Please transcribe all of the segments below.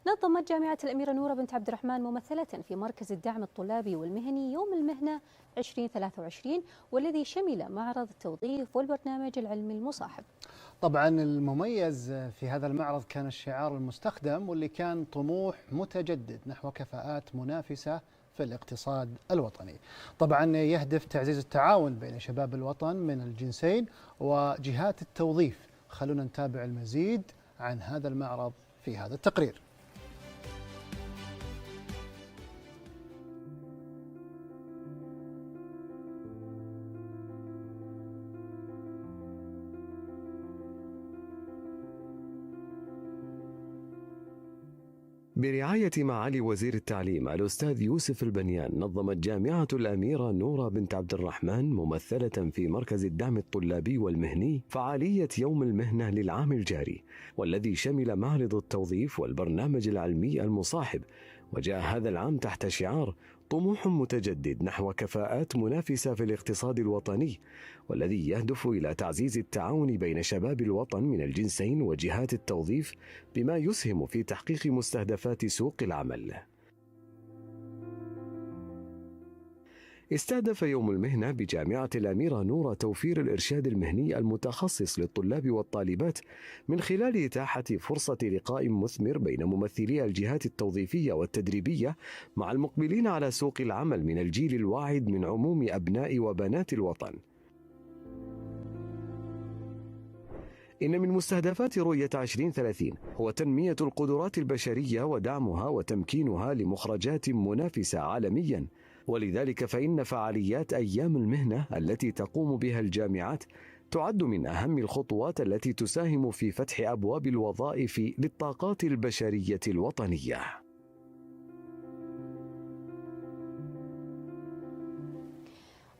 نظمت جامعة الأميرة نورة بنت عبد الرحمن ممثلة في مركز الدعم الطلابي والمهني يوم المهنة 2023، والذي شمل معرض التوظيف والبرنامج العلمي المصاحب. طبعا المميز في هذا المعرض كان الشعار المستخدم، واللي كان طموح متجدد نحو كفاءات منافسة في الاقتصاد الوطني. طبعا يهدف تعزيز التعاون بين شباب الوطن من الجنسين وجهات التوظيف. خلونا نتابع المزيد عن هذا المعرض في هذا التقرير. برعاية معالي وزير التعليم الأستاذ يوسف البنيان، نظمت جامعة الأميرة نورة بنت عبد الرحمن ممثلة في مركز الدعم الطلابي والمهني فعالية يوم المهنة للعام الجاري، والذي شمل معرض التوظيف والبرنامج العلمي المصاحب. وجاء هذا العام تحت شعار طموح متجدد نحو كفاءات منافسة في الاقتصاد الوطني، والذي يهدف إلى تعزيز التعاون بين شباب الوطن من الجنسين وجهات التوظيف، بما يسهم في تحقيق مستهدفات سوق العمل. استهدف يوم المهنة بجامعة الأميرة نورة توفير الإرشاد المهني المتخصص للطلاب والطالبات، من خلال إتاحة فرصة لقاء مثمر بين ممثلي الجهات التوظيفية والتدريبية مع المقبلين على سوق العمل من الجيل الواعد من عموم أبناء وبنات الوطن. إن من مستهدفات رؤية 2030 هو تنمية القدرات البشرية ودعمها وتمكينها لمخرجات منافسة عالمياً، ولذلك فإن فعاليات أيام المهنة التي تقوم بها الجامعات تعد من أهم الخطوات التي تساهم في فتح أبواب الوظائف للطاقات البشرية الوطنية.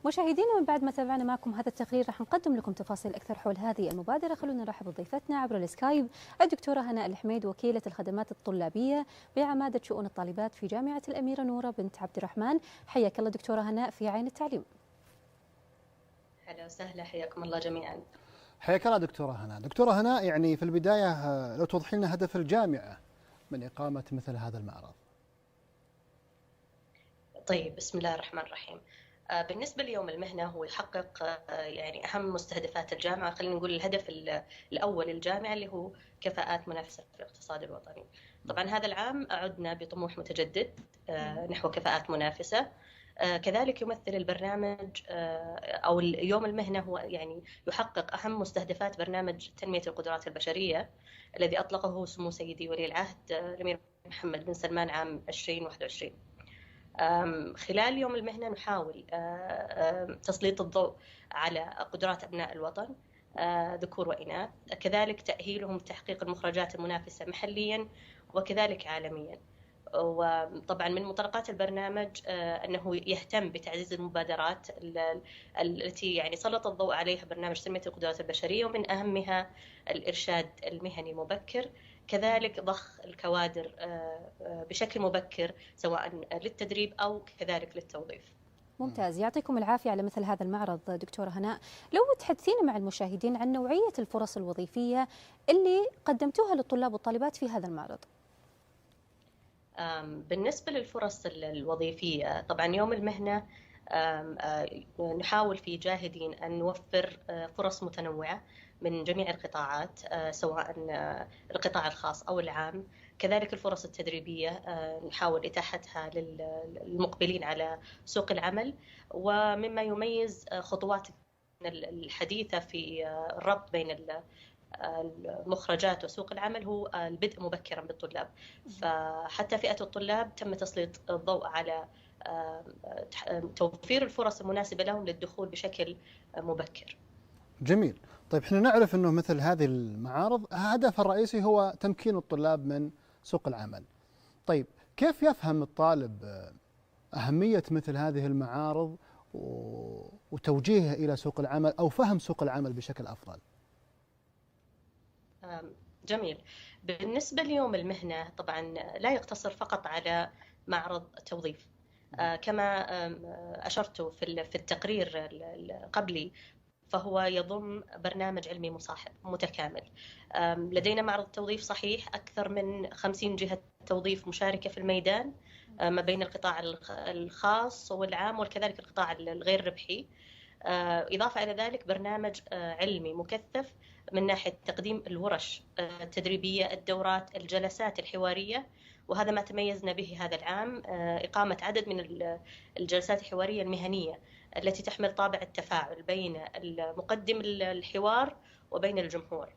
مشاهدينا، من بعد ما تابعنا معكم هذا التقرير راح نقدم لكم تفاصيل أكثر حول هذه المبادرة. خلونا نرحب بضيفتنا عبر السكايب الدكتورة هناء الحميد، وكيلة الخدمات الطلابية بعمادة شؤون الطالبات في جامعة الأميرة نورة بنت عبد الرحمن. حياك الله دكتورة هناء في عين التعليم. هلا وسهلا، حياكم الله جميعا. حياك الله دكتورة هناء. دكتورة هناء، يعني في البداية لو توضحي لنا هدف الجامعة من إقامة مثل هذا المعرض. طيب، بسم الله الرحمن الرحيم. بالنسبة ليوم المهنة هو يحقق يعني أهم مستهدفات الجامعة. خلينا نقول الهدف الأول للجامعة اللي هو كفاءات منافسة في الاقتصاد الوطني. طبعا هذا العام عدنا بطموح متجدد نحو كفاءات منافسة. كذلك يمثل البرنامج أو يوم المهنة هو يعني يحقق أهم مستهدفات برنامج تنمية القدرات البشرية الذي أطلقه سمو سيدي ولي العهد الأمير محمد بن سلمان عام 2021. خلال يوم المهنة نحاول تسليط الضوء على قدرات أبناء الوطن ذكور وإناث، كذلك تأهيلهم لتحقيق المخرجات المنافسة محليا وكذلك عالميا. وطبعا من منطلقات البرنامج أنه يهتم بتعزيز المبادرات التي يعني سلط الضوء عليها برنامج تنمية القدرات البشرية، ومن أهمها الإرشاد المهني المبكر، كذلك ضخ الكوادر بشكل مبكر سواء للتدريب أو كذلك للتوظيف. ممتاز، يعطيكم العافية على مثل هذا المعرض دكتورة هناء. لو تحدثينا مع المشاهدين عن نوعية الفرص الوظيفية اللي قدمتوها للطلاب والطالبات في هذا المعرض. بالنسبة للفرص الوظيفية، طبعا يوم المهنة نحاول في جاهدين أن نوفر فرص متنوعة من جميع القطاعات، سواء القطاع الخاص أو العام. كذلك الفرص التدريبية نحاول إتاحتها للمقبلين على سوق العمل. ومما يميز خطوات الحديثة في الربط بين المخرجات وسوق العمل هو البدء مبكرا بالطلاب. فحتى فئة الطلاب تم تسليط الضوء على توفير الفرص المناسبة لهم للدخول بشكل مبكر. جميل. طيب، احنا نعرف انه مثل هذه المعارض هدفها الرئيسي هو تمكين الطلاب من سوق العمل. طيب، كيف يفهم الطالب أهمية مثل هذه المعارض وتوجيهه إلى سوق العمل أو فهم سوق العمل بشكل أفضل؟ جميل. بالنسبة ليوم المهنة طبعا لا يقتصر فقط على معرض التوظيف، كما أشرت في التقرير قبلي، فهو يضم برنامج علمي مصاحب متكامل. لدينا معرض توظيف صحيح أكثر من 50 جهة توظيف مشاركة في الميدان ما بين القطاع الخاص والعام وكذلك القطاع الغير ربحي. إضافة إلى ذلك برنامج علمي مكثف من ناحية تقديم الورش التدريبية، الدورات، الجلسات الحوارية، وهذا ما تميزنا به هذا العام، إقامة عدد من الجلسات الحوارية المهنية التي تحمل طابع التفاعل بين مقدم الحوار وبين الجمهور.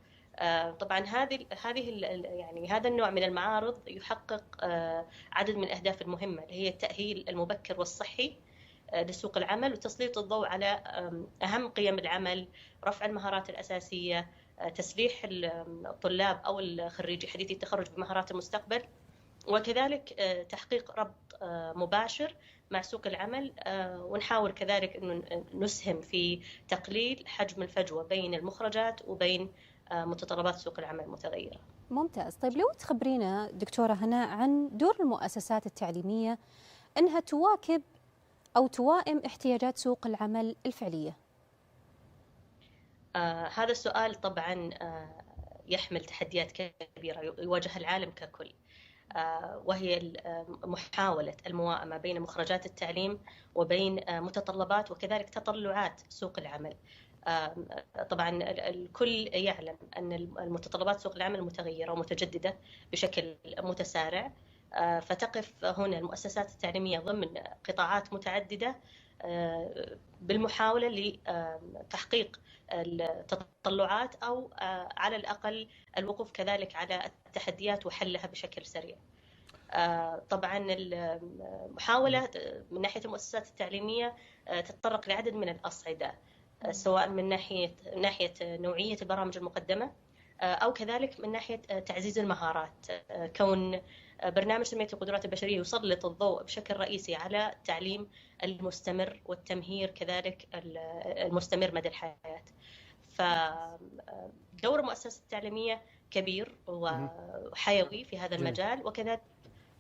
طبعا يعني هذا النوع من المعارض يحقق عدد من الأهداف المهمة، اللي هي التأهيل المبكر والصحي لسوق العمل، وتسليط الضوء على أهم قيم العمل، رفع المهارات الأساسية، تسليح الطلاب أو الخريجي حديثي التخرج بمهارات المستقبل، وكذلك تحقيق ربط مباشر مع سوق العمل، ونحاول كذلك أن نسهم في تقليل حجم الفجوة بين المخرجات وبين متطلبات سوق العمل المتغيرة. ممتاز. طيب لو تخبرينا دكتورة هناء عن دور المؤسسات التعليمية أنها تواكب أو توائم احتياجات سوق العمل الفعلية. هذا السؤال طبعا يحمل تحديات كبيرة يواجه العالم ككل، وهي محاولة الموائمة بين مخرجات التعليم وبين متطلبات وكذلك تطلعات سوق العمل. طبعا الكل يعلم أن المتطلبات سوق العمل متغيرة ومتجددة بشكل متسارع، فتقف هنا المؤسسات التعليمية ضمن قطاعات متعددة بالمحاولة لتحقيق التطلعات أو على الأقل الوقوف كذلك على التحديات وحلها بشكل سريع. طبعا المحاولة من ناحية المؤسسات التعليمية تتطرق لعدد من الأصعدة، سواء من ناحية نوعية البرامج المقدمة أو كذلك من ناحية تعزيز المهارات، كون برنامج تنمية القدرات البشرية يسلط الضوء بشكل رئيسي على التعليم المستمر والتمهير كذلك المستمر مدى الحياة. فدور المؤسسات التعليمية كبير وحيوي في هذا المجال، وكذلك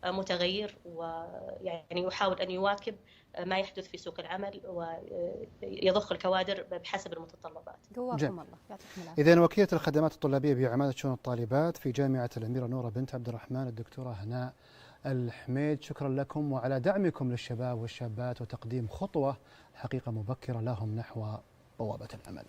متغير، ويعني يحاول أن يواكب ما يحدث في سوق العمل ويضخ الكوادر بحسب المتطلبات. قواكم الله، يعطيكم العافية. إذن وكيلة الخدمات الطلابية بعمادة شؤون الطالبات في جامعة الأميرة نورة بنت عبد الرحمن الدكتورة هناء الحميد، شكرا لكم وعلى دعمكم للشباب والشابات وتقديم خطوة حقيقة مبكرة لهم نحو بوابة العمل.